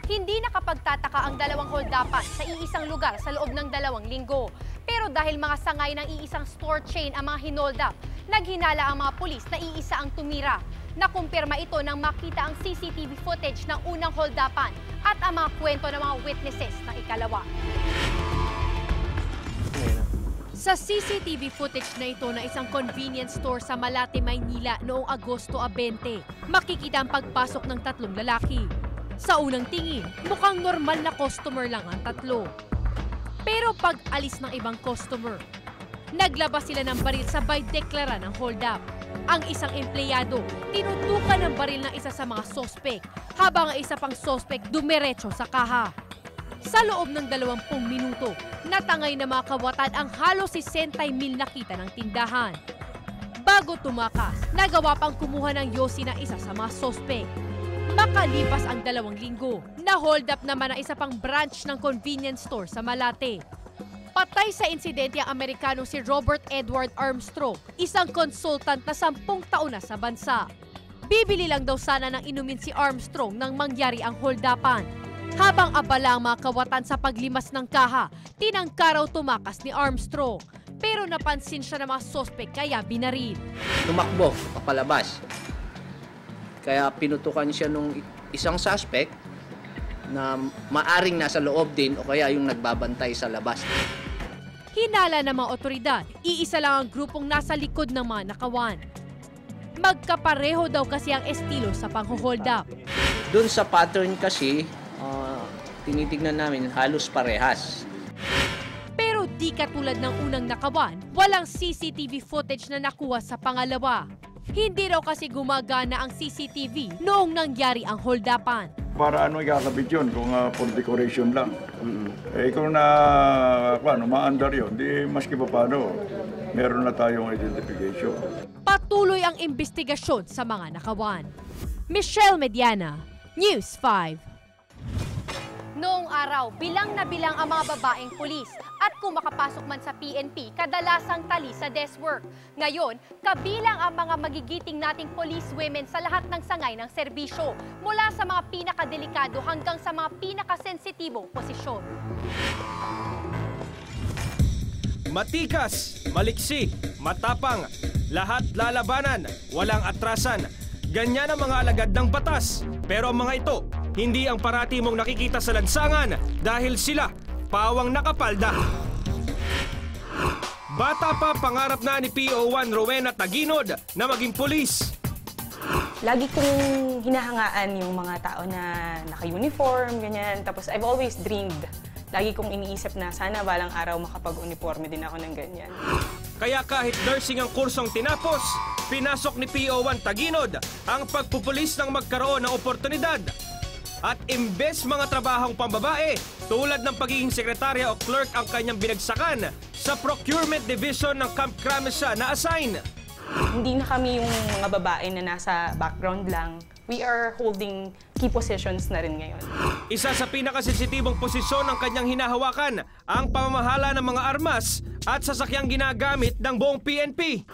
Hindi nakapagtataka ang dalawang holdapan sa iisang lugar sa loob ng 2 linggo. Pero dahil mga sangay ng iisang store chain ang mga hinold up, naghinala ang mga pulis na iisa ang tumira. Nakumpirma ito nang makita ang CCTV footage ng unang holdapan at ang mga kwento ng mga witnesses ng ikalawa. Sa CCTV footage na ito na isang convenience store sa Malate, Maynila noong Agosto 20, makikita ang pagpasok ng 3 lalaki. Sa unang tingin, mukhang normal na customer lang ang 3. Pero pag alis ng ibang customer, naglabas sila ng baril sabay deklara ng hold up. Ang isang empleyado, tinutukan ng baril ng isa sa mga sospek, habang ang isa pang sospek dumiretso sa kaha. Sa loob ng 20 minuto, natangay na mga kawatan ang halos 60,000 na kita ng tindahan. Bago tumakas, nagawa pang kumuha ng yosi ng isa sa mga sospek. Makalipas ang 2 linggo, na-hold up naman ang isa pang branch ng convenience store sa Malate. Patay sa insidente ang Amerikanong si Robert Edward Armstrong, isang consultant na 10 taon na sa bansa. Bibili lang daw sana ng inumin si Armstrong nang mangyari ang hold-upan. Habang abala ang mga kawatan sa paglimas ng kaha, tinangka raw tumakas ni Armstrong. Pero napansin siya ng mga sospek kaya binaril. Tumakbo, papalabas. Kaya pinutukan siya nung isang suspect na maaring nasa loob din o kaya yung nagbabantay sa labas. Hinala ng mga otoridad, iisa lang ang grupong nasa likod ng mga nakawan. Magkapareho daw kasi ang estilo sa pang-hold up. Doon sa pattern kasi, tinitignan namin halos parehas. Pero di katulad ng unang nakawan, walang CCTV footage na nakuha sa pangalawa. Hindi raw kasi gumagana ang CCTV noong nangyari ang hold-upan. Para ano ikakabit yun kung for decoration lang. Eh kung maandar yun, di maski pa paano, meron na tayong identification. Patuloy ang investigasyon sa mga nakawan. Michelle Mediana, News 5. Noong araw, bilang na bilang ang mga babaeng pulis at kung makapasok man sa PNP, kadalasang tali sa desk work. Ngayon, kabilang ang mga magigiting nating police women sa lahat ng sangay ng serbisyo, mula sa mga pinakadelikado hanggang sa mga pinakasensitibong posisyon. Matikas, maliksi, matapang, lahat lalabanan, walang atrasan. Ganyan ang mga alagad ng batas. Pero ang mga ito, hindi ang parati mong nakikita sa lansangan dahil sila pawang nakapalda. Bata pa pangarap na ni PO1 Rowena Taguinod na maging pulis. Lagi kong hinahangaan yung mga tao na naka-uniform, ganyan. Tapos I've always dreamed. Lagi kong iniisip na sana balang araw makapag-uniforme din ako ng ganyan. Kaya kahit nursing ang kursong tinapos, pinasok ni PO1 Taguinod ang pagpupulis ng magkaroon ng oportunidad. At imbes mga trabahong pambabae, tulad ng pagiging sekretarya o clerk ang kanyang binagsakan, sa procurement division ng Camp Crame siya na-assign. Hindi na kami yung mga babae na nasa background lang. We are holding key positions na rin ngayon. Isa sa pinakasensitibong posisyon ng kanyang hinahawakan, ang pamamahala ng mga armas at sasakyang ginagamit ng buong PNP.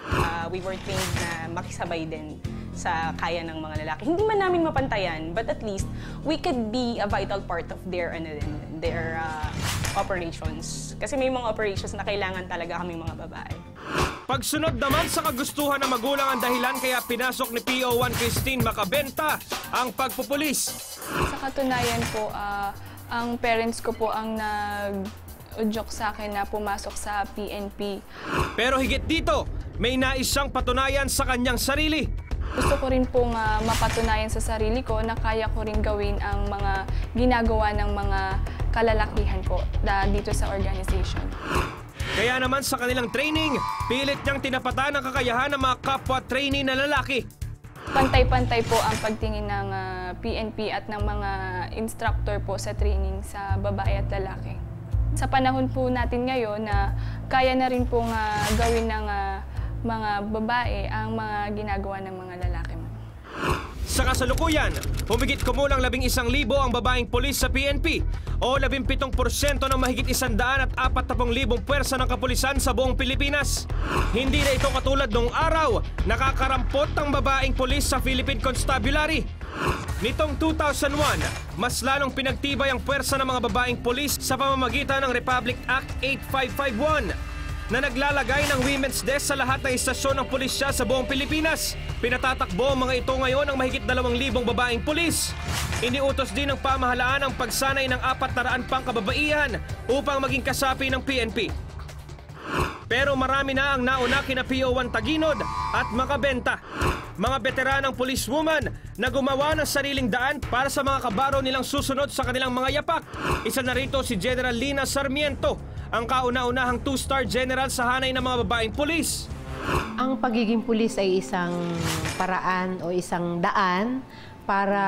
We were trained na makisabay din sa kaya ng mga lalaki. Hindi man namin mapantayan, but at least we could be a vital part of their operations. Kasi may mga operations na kailangan talaga kaming mga babae. Pagsunod naman sa kagustuhan ng magulang ang dahilan kaya pinasok ni PO1 Christine Macabenta ang pagpupulis. Sa katunayan po, ang parents ko po ang nag-udyok sa akin na pumasok sa PNP. Pero higit dito, may nais siyang patunayan sa kanyang sarili. Gusto ko rin pong mapatunayan sa sarili ko na kaya ko rin gawin ang mga ginagawa ng mga kalalakihan ko dito sa organization. Kaya naman sa kanilang training, pilit niyang tinapatan ang kakayahan ng mga kapwa-trainee na lalaki. Pantay-pantay po ang pagtingin ng PNP at ng mga instructor po sa training sa babae at lalaki. Sa panahon po natin ngayon na kaya na rin pong gawin ng mga babae ang mga ginagawa ng mga lalaki. Sa kasalukuyan, humigit kumulang 11,000 ang babaeng pulis sa PNP o 17% ng mahigit 140,000 puwersa ng kapulisan sa buong Pilipinas. Hindi na ito katulad noong araw, nakakarampot ang babaeng pulis sa Philippine Constabulary. Nitong 2001, mas lalong pinagtibay ang puwersa ng mga babaeng pulis sa pamamagitan ng Republic Act 8551 na naglalagay ng Women's Desk sa lahat ng istasyon ng pulisya sa buong Pilipinas. Pinatatakbo ang mga ito ngayon ng mahigit 2,000 babaeng pulis. Iniutos din ng pamahalaan ang pagsanay ng 400 pang kababaihan upang maging kasapi ng PNP. Pero marami na ang nauna kina PO1 Taguinod at makabenta. Mga veteranang policewoman na gumawa ng sariling daan para sa mga kabaro nilang susunod sa kanilang mga yapak. Isa na rito si General Lina Sarmiento, ang kauna-unahang 2-star general sa hanay ng mga babaeng pulis. Ang pagiging pulis ay isang paraan o isang daan para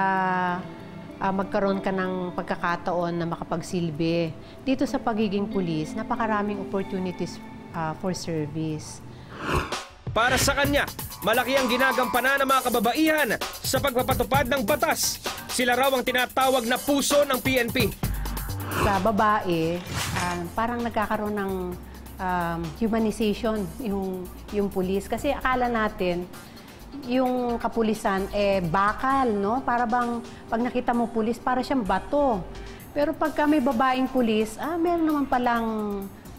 magkaroon ka ng pagkakataon na makapagsilbi. Dito sa pagiging pulis, napakaraming opportunities for service. Para sa kanya, malaki ang ginagampanan ng mga kababaihan sa pagpapatupad ng batas. Sila raw ang tinatawag na puso ng PNP. Sa babae, parang nagkakaroon ng humanization yung pulis. Kasi akala natin, yung kapulisan, bakal, no? Para bang, pag nakita mo pulis, para siyang bato. Pero pagka may babaeng pulis, meron naman palang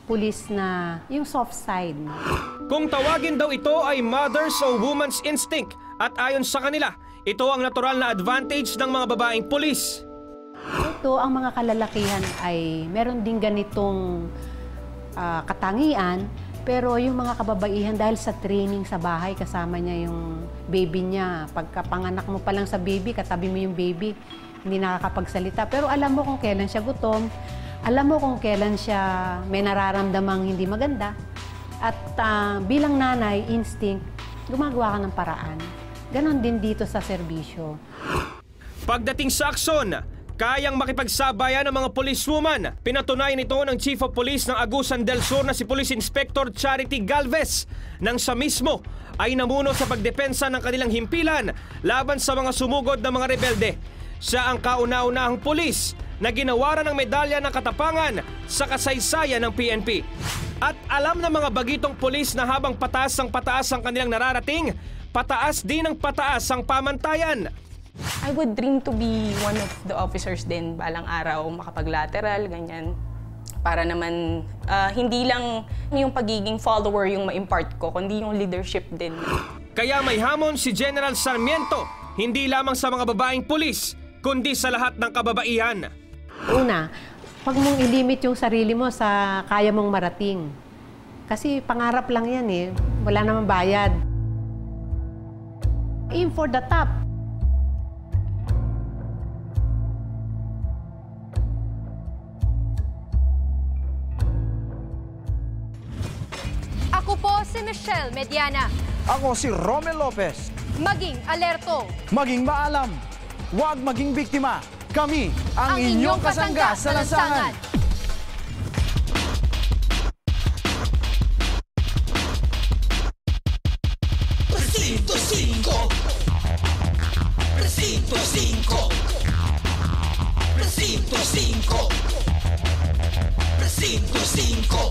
pulis na yung soft side. Kung tawagin daw ito ay mother's o woman's instinct at ayon sa kanila, ito ang natural na advantage ng mga babaeng pulis. Ito, ang mga kalalakihan ay meron din ganitong katangian, pero yung mga kababaihan dahil sa training sa bahay, kasama niya yung baby niya. Pagkapanganak mo pa lang sa baby, katabi mo yung baby, hindi nakakapagsalita. Pero alam mo kung kailan siya gutom, alam mo kung kailan siya may nararamdamang hindi maganda. At bilang nanay, instinct, gumagawa ka ng paraan. Ganon din dito sa serbisyo. Pagdating sa aksyon, kayang makipagsabayan ng mga policewoman. Pinatunayan ito ng Chief of Police ng Agusan del Sur na si Police Inspector Charity Galvez nang siya mismo ay namuno sa pagdepensa ng kanilang himpilan laban sa mga sumugod na mga rebelde. Siya ang kauna-unahang pulis na ginawaran ng medalya ng katapangan sa kasaysayan ng PNP. At alam ng mga bagitong pulis na habang pataas ang kanilang nararating, pataas din ang pataas ang pamantayan. I would dream to be one of the officers din balang araw, makapag-lateral, ganyan. Para naman hindi lang yung pagiging follower yung ma-impart ko, kundi yung leadership din. Kaya may hamon si General Sarmiento, hindi lamang sa mga babaeng pulis, kundi sa lahat ng kababaihan. Una, pag mong ilimit yung sarili mo sa kaya mong marating. Kasi pangarap lang yan eh, wala namang bayad. Aim for the top. Ako po si Michelle Mediana. Ako si Romel Lopez. Maging alerto. Maging maalam. Huwag maging biktima. Kami ang inyong kasangga sa lansangan. Precinto 5. Precinto 5. Precinto 5. Precinto 5.